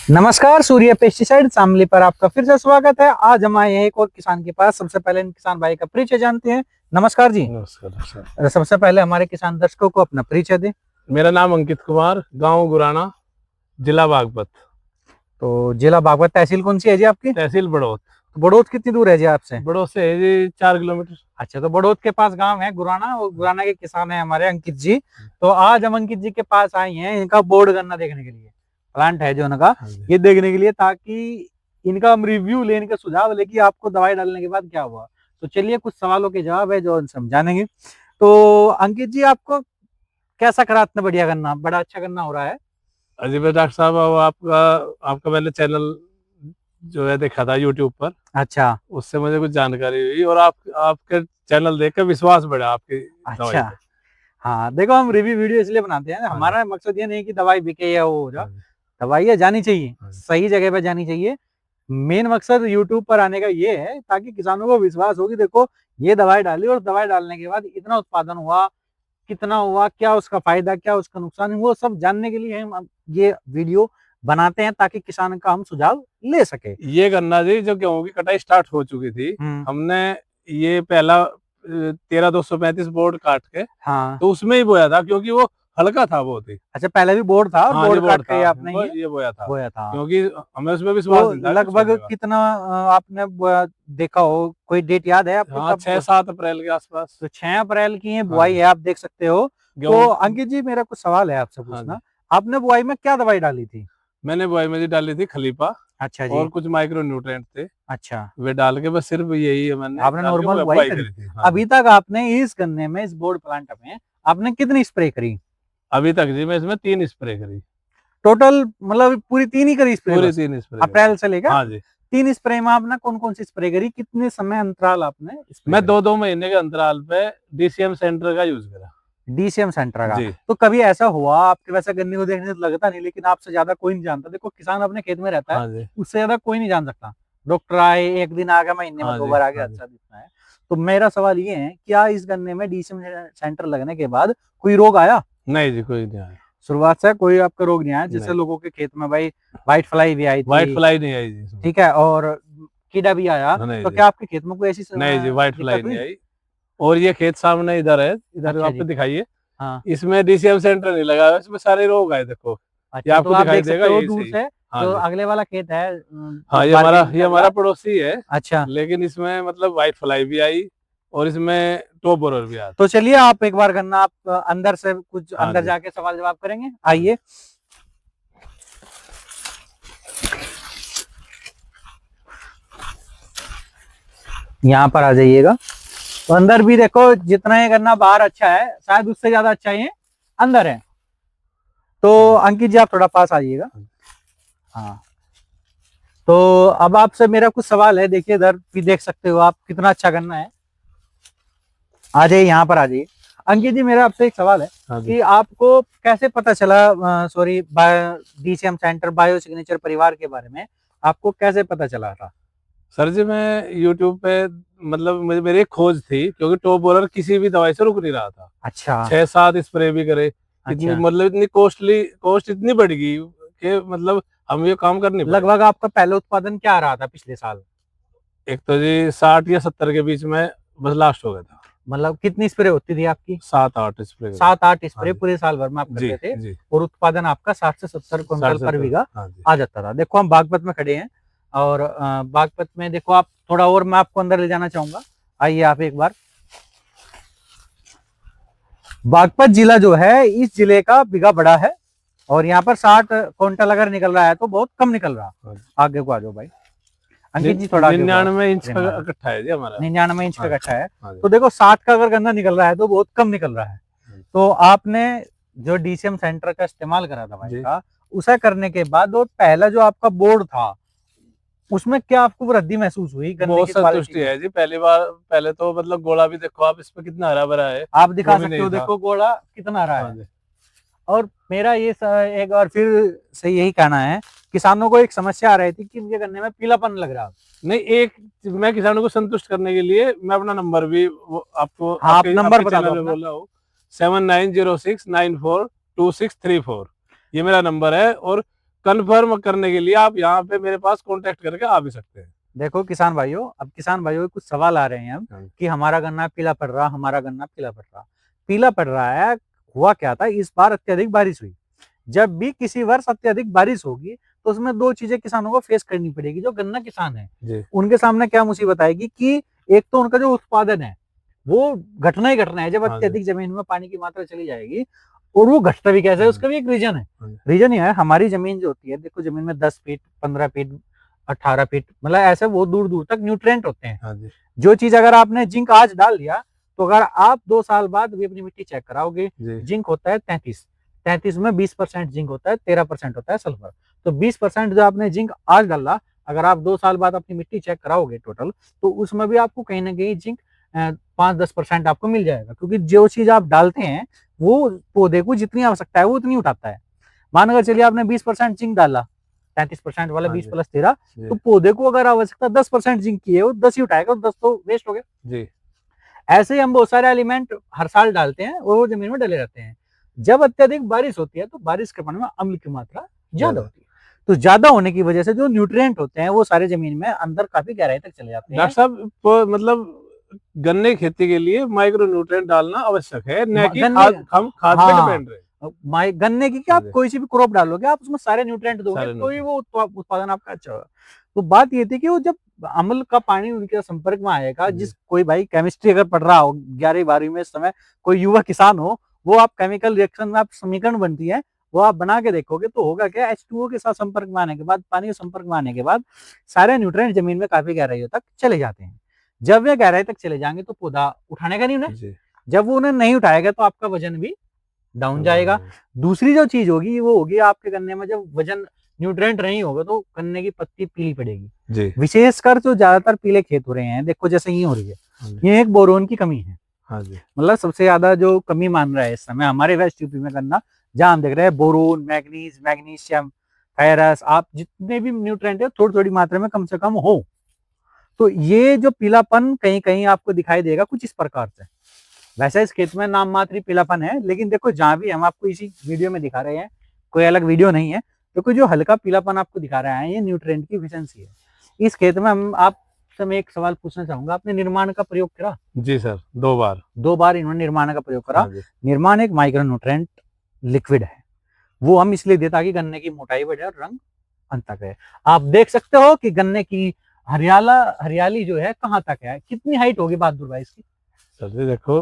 नमस्कार, सूर्य पेस्टिसाइड शामली पर आपका फिर से स्वागत है। आज हम आए हैं एक और किसान के पास। सबसे पहले इन किसान भाई का परिचय जानते हैं। नमस्कार जी। नमस्कार नमस्कार। सबसे पहले हमारे किसान दर्शकों को अपना परिचय दें। मेरा नाम अंकित कुमार, गांव गुराना, जिला बागपत। तो जिला बागपत, तहसील कौन सी है जी आपकी? तहसील बड़ौत। बड़ौत कितनी दूर है जी आपसे? बड़ौत से है जी 4 किलोमीटर। अच्छा, तो बड़ौत के पास गांव है गुराना, और गुराना के किसान है हमारे अंकित जी। तो आज हम अंकित जी के पास आए हैं इनका बोर्ड गन्ना देखने के लिए। प्लांट है जो उनका, ये देखने के लिए, ताकि इनका हम रिव्यू ले, इनका सुझाव ले कि आपको दवाई डालने के बाद क्या हुआ। तो चलिए कुछ सवालों के जवाब है जो समझानेंगे। तो अंकित जी, आपको कैसा करा? इतना बढ़िया गन्ना, बड़ा अच्छा गन्ना हो रहा है। अजी भाई डॉक्टर साहब, अब आपका मैंने चैनल जो है देखा था यूट्यूब पर। अच्छा उससे मुझे कुछ जानकारी हुई और आपके चैनल देख कर विश्वास बढ़ा आपकी दवाई अच्छा। पे। हाँ देखो, हम रिव्यू वीडियो इसलिए बनाते हैं, हाँ जी। हमारा मकसद ये नहीं कि दवाई बिके या वो हो जाए। हाँ जी। दवाइयाँ जानी चाहिए, हाँ जी। सही जगह पे जानी चाहिए। मेन मकसद यूट्यूब पर आने का ये है ताकि किसानों को विश्वास हो कि देखो ये दवाई डाली और दवाई डालने के बाद इतना उत्पादन हुआ, कितना हुआ, क्या उसका फायदा, क्या उसका नुकसान है, वो सब जानने के लिए हम ये वीडियो बनाते हैं ताकि किसान का हम सुझाव ले सके। ये गन्ना जी, जो गेहूं की कटाई स्टार्ट हो चुकी थी, हमने ये पहला 13-235 बोर्ड काट के हाँ। तो उसमें ही बोया था, क्योंकि वो हल्का था बहुत ही। अच्छा, पहले भी बोर्ड था और हाँ, बोर्ड काट बोर्ड के था, आपने ये बोया था, बोया था। क्योंकि हमें उसमें विश्वास तो नहीं था कि कुछ लगभग होगा। कितना आपने देखा हो, कोई डेट याद है आपको हाँ, कब? 6-7 अप्रैल के आसपास। तो 6 अप्रैल की ये हाँ बुआई जी। है, आप देख सकते हो। तो गेहूं। अंकित जी, मेरा कुछ सवाल है आपसे हाँ जी। पूछना। आपने बुआई में क्या दवाई डाली थी? मैंने बुआई में जी डाली थी खलीपा अच्छा जी। और कुछ माइक्रो न्यूट्रिएंट थे, अच्छा, वे डाल के बस सिर्फ यही मैंने आपने डाल के नॉर्मल बुआई बुआई करी। करी थी। हाँ अभी जी। तक आपने इस गन्ने में, इस बोर्ड प्लांट में आपने कितनी स्प्रे करी? अभी तक जी मैं इसमें 3 स्प्रे करी। टोटल मतलब पूरी 3 ही करी स्प्रे पूरी बस? 3 स्प्रे अप्रैल करी। से लेकर हाँ जी। 3 स्प्रे में आपने कौन कौन सी स्प्रे करी? कितने समय अंतराल आपने स्प्रे मैं करी? 2-2 महीने के अंतराल पे डीसीएम सेंटर का यूज करा। डीसीएम सेंटर का। जी। तो कभी ऐसा हुआ, आपके वैसे गन्ने को देखने से लगता नहीं, लेकिन आपसे ज्यादा कोई नहीं जानता। देखो, किसान अपने खेत में रहता है, हाँ जी। उससे ज्यादा कोई नहीं जान सकता। डॉक्टर आए, एक दिन आ गया, महीने में हाँ 2 जी। बार आ गया, हाँ जी। अच्छा दिखता है। तो मेरा सवाल ये है, क्या इस गन्ने में डीसीएम सेंटर लगने के बाद कोई रोग आया? नहीं जी, कोई नहीं आया। शुरुआत से कोई आपका रोग नहीं आया? जैसे नहीं, लोगों के खेत में भाई व्हाइट फ्लाई भी आई व्हाइट थी, फ्लाई नहीं आई जी इसमें। ठीक है, और कीड़ा भी आया। नहीं तो जी। क्या आपके खेत में कोई ऐसी नहीं जी, व्हाइट फ्लाई दिक्कत नहीं हुई? आई। और ये खेत सामने इधर है, इधर अच्छा आपको जी। दिखाइए। हाँ। इसमें डीसीएम सेंटर नहीं लगा है, इसमें सारे रोग आए, देखो ये अच्छा, तो आपको आप दिखाई देख देगा सकते हो यही दूर सही। से, हाँ जो जी। अगले वाला खेत है, हाँ, एक बार ये निकल हमारा रहा। पड़ोसी है। अच्छा, लेकिन इसमें मतलब व्हाइट फ्लाई भी आई और इसमें टॉप बोरर भी आया तो था। चलिए आप एक बार गन्ना, आप अंदर से कुछ हाँ अंदर जी। जाके सवाल जवाब करेंगे, हाँ जी। आइए। यहाँ पर आ जाइएगा। तो अंदर भी देखो, जितना ये गन्ना बाहर अच्छा है, शायद उससे ज्यादा अच्छा ये अंदर है। तो अंकित जी, आप थोड़ा पास आ जाइएगा। हाँ, तो अब आपसे मेरा कुछ सवाल है। देखिए, इधर भी देख सकते हो आप, कितना अच्छा गन्ना है। आ जाइए, यहाँ पर आ जाइए। अंकित जी, मेरा आपसे एक सवाल है हाँ जी। कि आपको कैसे पता चला, sorry, DCM centre bio signature परिवार के बारे में आपको कैसे पता चला था? सर जी, मैं यूट्यूब पे मतलब मेरी एक खोज थी, क्योंकि टॉप बोरर किसी भी दवाई से रुक नहीं रहा था। अच्छा 6-7 स्प्रे भी करे, इतनी अच्छा। मतलब इतनी कॉस्ट इतनी बढ़ गई कि मतलब हम ये काम कर नहीं पाए। लगभग आपका पहले उत्पादन क्या आ रहा था पिछले साल? एक तो जी 60 या 70 के बीच में बस लास्ट हो गया था। मतलब कितनी स्प्रे होती थी आपकी? 7-8 स्प्रे। 7-8 हाँ स्प्रे जी। पूरे साल भर में आप जी करते थे, जी। और उत्पादन आपका 60 से 70 क्विंटल पर 60-70। बीघा हाँ जी। आ जाता था। देखो, हम बागपत में खड़े हैं, और बागपत में देखो आप, थोड़ा और मैं आपको अंदर ले जाना चाहूंगा। आइए आप एक बार। बागपत जिला जो है, इस जिले का बीघा बड़ा है, और यहाँ पर 60 क्विंटल अगर निकल रहा है तो बहुत कम निकल रहा। हाँ जी। आगे को आ जाओ भाई, अंकित जी थोड़ा आगे को आओ। 99 इंच का इकट्ठा है जी हमारा। 99 इंच का हाँ। गट्ठा है। हाँ जी। तो देखो, 60 का अगर गन्ना निकल रहा है तो बहुत कम निकल रहा है। तो आपने जो डीसीएम सेंटर का इस्तेमाल करा दवाई जी। का, उसे करने के बाद, और पहला जो आपका बोर्ड था, उसमें क्या आपको वृद्धि महसूस हुई गन्ने बहुत की संतुष्टि क्वालिटी में? है जी। पहली बार पहले तो मतलब गोला भी देखो आप, इस पे कितना हरा भरा है, आप दिखा वो भी सकते नहीं हो, था। देखो गोला कितना रहा हाँ है। जी। और मेरा ये एक बार फिर से यही कहना है, किसानों को एक समस्या आ रही थी कि इनके गन्ने में पीलापन लग रहा है। नहीं, एक मैं किसानों को संतुष्ट करने के लिए मैं अपना नंबर भी वो आपको हाँ, आप आपके नंबर आपके बता दो चैनल में अपना। बोला हूँ। 7906942634 ये मेरा नंबर है। और कंफर्म करने के लिए आप यहाँ पे मेरे पास कांटेक्ट करके आ भी सकते हैं। देखो किसान भाइयों, अब किसान भाइयों के कुछ सवाल आ रहे हैं अब कि हमारा गन्ना पीला पड़ रहा, हमारा गन्ना पीला पड़ रहा। पीला पड़ रहा है, हुआ क्या था, इस बार अत्यधिक बारिश हुई। जब भी किसी वर्ष अत्यधिक बारिश होगी तो उसमें दो चीजें किसानों को फेस करनी पड़ेगी। जो गन्ना किसान है उनके सामने क्या मुसीबत आएगी कि एक तो उनका जो उत्पादन है वो घटना ही घटना है। जब अत्यधिक जमीन में पानी की मात्रा चली जाएगी, और वो घटता भी कैसे है उसका भी एक रीजन है। रीजन ये है, हमारी जमीन जो होती है, देखो जमीन में 10 फीट 15 फीट 18 फीट मतलब ऐसे वो दूर दूर तक न्यूट्रिएंट होते हैं। जो चीज अगर आपने जिंक आज डाल दिया तो अगर आप 2 साल बाद भी अपनी मिट्टी चेक कराओगे, जिंक होता है 33 में 20% जिंक होता है, 13% होता है सल्फर। तो 20% जो आपने जिंक आज डाला, अगर आप 2 साल बाद अपनी मिट्टी चेक कराओगे टोटल, तो उसमें भी आपको कहीं ना कहीं जिंक 5-10% आपको मिल जाएगा। क्योंकि जो चीज आप डालते हैं वो पौधे को जितनी आवश्यकता है वो उतनी उठाता है। मान कर चलिए आपने 20% जिंक डाला, 33% वाला 20 + 13, तो पौधे को अगर आवश्यकता 10% जिंक की है वो 10 ही उठाएगा, 10 तो वेस्ट हो गया। ऐसे ही हम बहुत सारे एलिमेंट हर साल डालते हैं और वो जमीन में डले रहते हैं। जब अत्यधिक बारिश होती है तो बारिश के पानी में अम्ल की मात्रा ज्यादा होती है। तो ज्यादा होने की वजह से जो न्यूट्रिएंट होते हैं वो सारे जमीन में अंदर काफी गहराई तक चले जाते हैं। डॉक्टर साहब मतलब गन्ने की खेती के लिए माइक्रो न्यूट्रिएंट डालना आवश्यक है, न कि हम खाद पे डिपेंड रहे। गन्ने की क्या, आप कोई सी भी क्रॉप डालोगे आप उसमें सारे न्यूट्रिएंट दोगे तो ही वो उत्पादन आपका अच्छा होगा। तो बात ये थी कि वो जब अम्ल का पानी उनके संपर्क में आएगा, जिस कोई भाई केमिस्ट्री अगर पढ़ रहा हो 11वीं 12वीं में इस समय, कोई युवा किसान हो, वो आप केमिकल रिएक्शन में आप समीकरण बनती है वो आप बना के देखोगे तो होगा क्या, H2O के साथ संपर्क में आने के बाद, पानी के संपर्क में आने के बाद सारे न्यूट्रिएंट जमीन में काफी गहराइयों तक चले जाते हैं। जब वे गहराई तक चले जाएंगे तो पौधा उठाने का नहीं उन्हें, जब वो उन्हें नहीं उठाएगा तो आपका वजन भी डाउन जाएगा। दूसरी जो चीज होगी वो होगी आपके गन्ने में जब वजन न्यूट्रिएंट नहीं होगा तो गन्ने की पत्ती पीली पड़ेगी। विशेषकर जो ज्यादातर पीले खेत हो रहे हैं, देखो जैसे ये हो रही है, ये एक बोरोन की कमी है। मतलब सबसे ज्यादा जो कमी मान रहा है इस समय हमारे वेस्ट यूपी में गन्ना, जहां हम देख रहे हैं बोरोन, मैग्नीज, मैग्नीशियम, फेरस, आप जितने भी न्यूट्रिएंट है थोड़ी थोड़ी मात्रा में कम से कम हो। तो ये जो पीलापन कहीं कहीं आपको दिखाई देगा कुछ इस प्रकार से। वैसे इस खेत में नाम मात्र पीलापन है, लेकिन देखो जहां भी हम आपको इसी वीडियो में दिखा रहे हैं, कोई अलग वीडियो नहीं है, देखो जो हल्का पीलापन आपको दिखा रहा है ये न्यूट्रिएंट की एफिशिएंसी है। इस खेत में हम आपसे मैं एक सवाल पूछना चाहूंगा, आपने निर्माण का प्रयोग करा? जी सर, 2 बार इन्होंने निर्माण का प्रयोग करा। निर्माण एक माइक्रो न्यूट्रिएंट लिक्विड है, वो हम इसलिए देता कि गन्ने की मोटाई बढ़े और रंग अंत तक है। आप देख सकते हो कि गन्ने की हरियाली जो है कहाँ तक है, कितनी हाइट होगी बहादुर भाई इसकी? सर जी देखो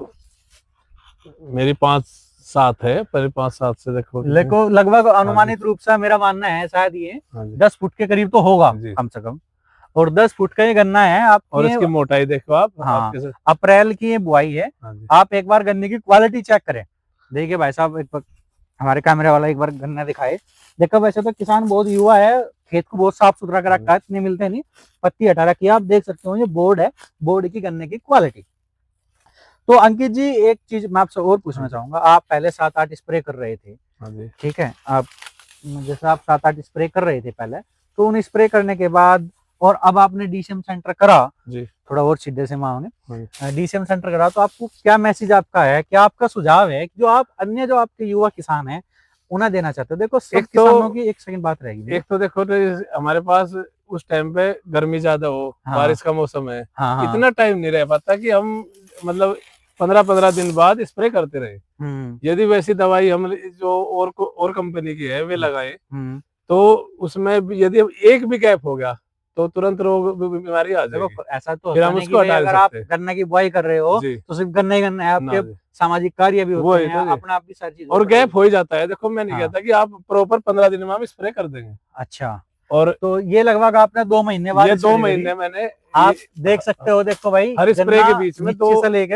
मेरी 5-7 है, पर 5-7 से देखो लगभग अनुमानित रूप से मेरा मानना है शायद ये 10 फुट के करीब तो होगा कम से कम, और 10 फुट का ये गन्ना है आप। और इसकी मोटाई देखो आप। हाँ, अप्रैल की ये बुआई है। आप एक बार गन्ने की क्वालिटी चेक करें। देखिए भाई साहब, एक बार हमारे कैमरे वाला एक बार गन्ना दिखाए। देखो वैसे तो किसान बहुत युवा है, खेत को बहुत साफ सुथरा कर रखा है, इतने मिलते नहीं, पत्ती हटा रखी है। आप देख सकते हो ये बोर्ड है, बोर्ड की गन्ने की क्वालिटी। तो अंकित जी एक चीज मैं आपसे और पूछना चाहूंगा, आप पहले 7-8 स्प्रे कर रहे थे, ठीक है, आप जैसे आप 7-8 स्प्रे कर रहे थे पहले, तो उन स्प्रे करने के बाद और अब आपने डीसीएम सेंटर करा जी, थोड़ा और सीधे से मांगे डीसीएम सेंटर करा, तो आपको क्या मैसेज आपका है, क्या आपका सुझाव है जो आप अन्य जो आपके युवा किसान हैं उन्हें देना चाहते हो? देखो सब किसानों की एक सेकंड बात रहेगी। एक तो देखो तो हमारे पास उस टाइम पे गर्मी ज्यादा हो, बारिश का मौसम है, इतना टाइम नहीं रह पाता कि हम मतलब 15-15 दिन बाद स्प्रे करते रहे। यदि वैसी दवाई हम जो और कंपनी की है वे लगाए तो उसमें यदि एक भी गैप हो गया तो तुरंत रोग बीमारी आ जाएगी। ऐसा तो फिर हम उसको हटा अगर आप गन्ने की बुआई कर रहे हो तो सिर्फ गन्ना ही गन्ना है, आपके सामाजिक कार्य भी होते हैं, अपना आप भी सारी चीज और गैप हो ही जाता है। देखो मैं नहीं कहता कि आप प्रॉपर 15 दिन में हम स्प्रे कर देंगे। अच्छा, और तो ये लगभग आपने 2 महीने बाद, ये 2 महीने मैंने आप देख सकते हो। देखो भाई हर स्प्रे के बीच में नीचे से लेके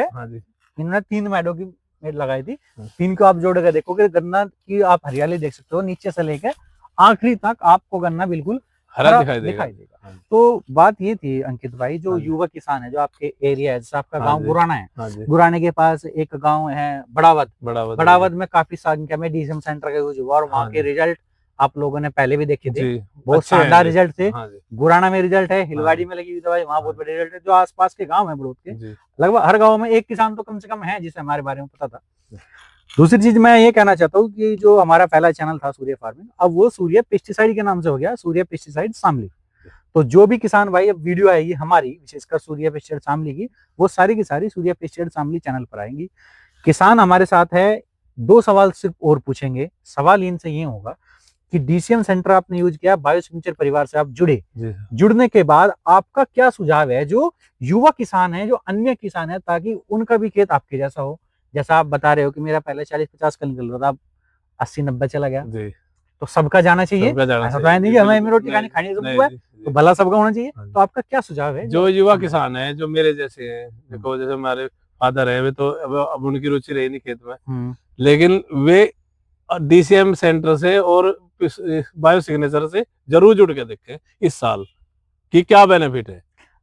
इन्होंने 3 मैडो की मेड लगाई थी, 3 को आप जोड़ कर देखोगे गन्ना की आप हरियाली देख सकते हो, नीचे से लेकर आखिरी तक आपको गन्ना बिल्कुल हरा दिखाई देगा। तो बात ये थी अंकित भाई, जो युवा किसान है जो आपके एरिया है, जैसे आपका गांव गुराना है, गुराने के पास एक गांव है बड़ावद में काफी संख्या में डीसीएम सेंटर का यूज हुआ और वहाँ के रिजल्ट आप लोगों ने पहले भी देखे थे, बहुत शानदार रिजल्ट थे। गुराना में रिजल्ट है, हिलवाड़ी में लगी हुई दवाई वहाँ बहुत बड़े रिजल्ट है। जो आसपास के गांव है बड़ौद के, लगभग हर गांव में एक किसान तो कम से कम है जिसे हमारे बारे में पता था। दूसरी चीज मैं ये कहना चाहता हूँ कि जो हमारा पहला चैनल था सूर्य फार्मिंग, अब वो सूर्य पेस्टिसाइड के नाम से हो गया सूर्य पेस्टिसाइड शामली। तो जो भी किसान भाई अब वीडियो आएगी हमारी, विशेषकर सूर्य पेस्टिसाइड शामली की, वो सारी की सारी सूर्य पेस्टिसाइड शामली चैनल पर आएंगी। किसान हमारे साथ है, 2 सवाल सिर्फ और पूछेंगे। सवाल इनसे ये होगा कि डीसीएम सेंटर आपने यूज किया, बायोसिग्नेचर परिवार से आप जुड़े, जुड़ने के बाद आपका क्या सुझाव है जो युवा किसान है, जो अन्य किसान है, ताकि उनका भी खेत आपके जैसा हो। जैसा आप बता रहे हो कि मेरा पहले 40-50 कल निकल रहा था, अब 80-90 चला गया, तो सबका जाना चाहिए। ऐसा तो है नहीं कि हमें रोटी खानी है, तो भला सबका होना चाहिए। तो आपका क्या सुझाव है? जो युवा किसान है, जो मेरे जैसे हैं, देखो जैसे हमारे फादर है, वे तो अब उनकी रुचि रही नहीं खेत में, लेकिन वे डीसीएम सेंटर से और बायो सिग्नेचर से जरूर जुड़ के देखें इस साल कि क्या बेनिफिट है।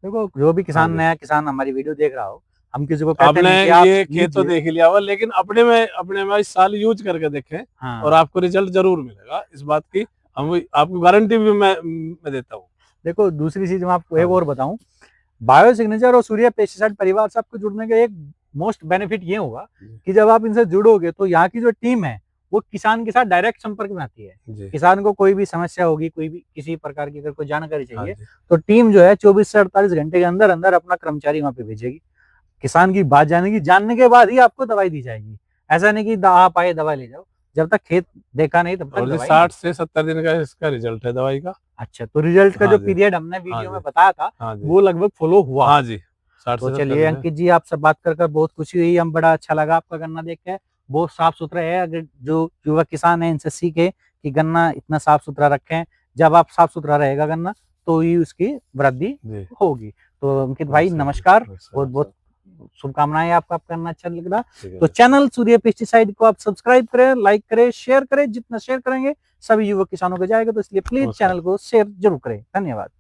देखो जो भी किसान, नया किसान हमारी वीडियो देख रहा हो, हम किसी को कहते आपने नहीं कि आप ये खेत तो देख लिया होगा, लेकिन अपने में इस साल यूज करके देखें। हाँ। और आपको रिजल्ट जरूर मिलेगा, इस बात की हम आपको गारंटी भी मैं देता हूँ। देखो दूसरी चीज मैं आपको एक और बताऊं, बायो सिग्नेचर और सूर्य पेस्टिसाइड परिवार से आपको जुड़ने का एक मोस्ट बेनिफिट ये होगा कि जब आप इनसे जुड़ोगे तो यहाँ की जो टीम है वो किसान के साथ डायरेक्ट संपर्क में आती है। किसान को कोई भी समस्या होगी, कोई भी किसी प्रकार की अगर कोई जानकारी चाहिए, तो टीम जो है 24 से 48 घंटे के अंदर अंदर अपना कर्मचारी वहां पे भेजेगी। किसान की बात जानेगी, जानने के बाद ही आपको दवाई दी जाएगी। ऐसा नहीं कि आप आए दवाई ले जाओ, जब तक खेत देखा नहीं तब तक। 60 से 70 दिन का इसका रिजल्ट है दवाई का। अच्छा, तो रिजल्ट का जो पीरियड हमने वीडियो में बताया था वो लगभग फॉलो हुआ। हाँ जी। तो चलिए अंकित जी, आपसे बात कर बहुत खुशी हुई, हम बड़ा अच्छा लगा आपका गन्ना देख के, बहुत साफ सुथरा है। अगर जो युवा किसान है इनसे सीखे कि गन्ना इतना साफ सुथरा रखें। जब आप साफ सुथरा रहेगा गन्ना तो ही उसकी वृद्धि होगी। तो अंकित भाई नमस्कार, बहुत बहुत शुभकामनाएं आपका गन्ना अच्छा लग रहा। तो चैनल सूर्य पेस्टिसाइड को आप सब्सक्राइब करें, लाइक करें, शेयर करें। जितना शेयर करेंगे सभी युवा किसानों को जाएगा, तो इसलिए प्लीज चैनल को शेयर जरूर करें। धन्यवाद।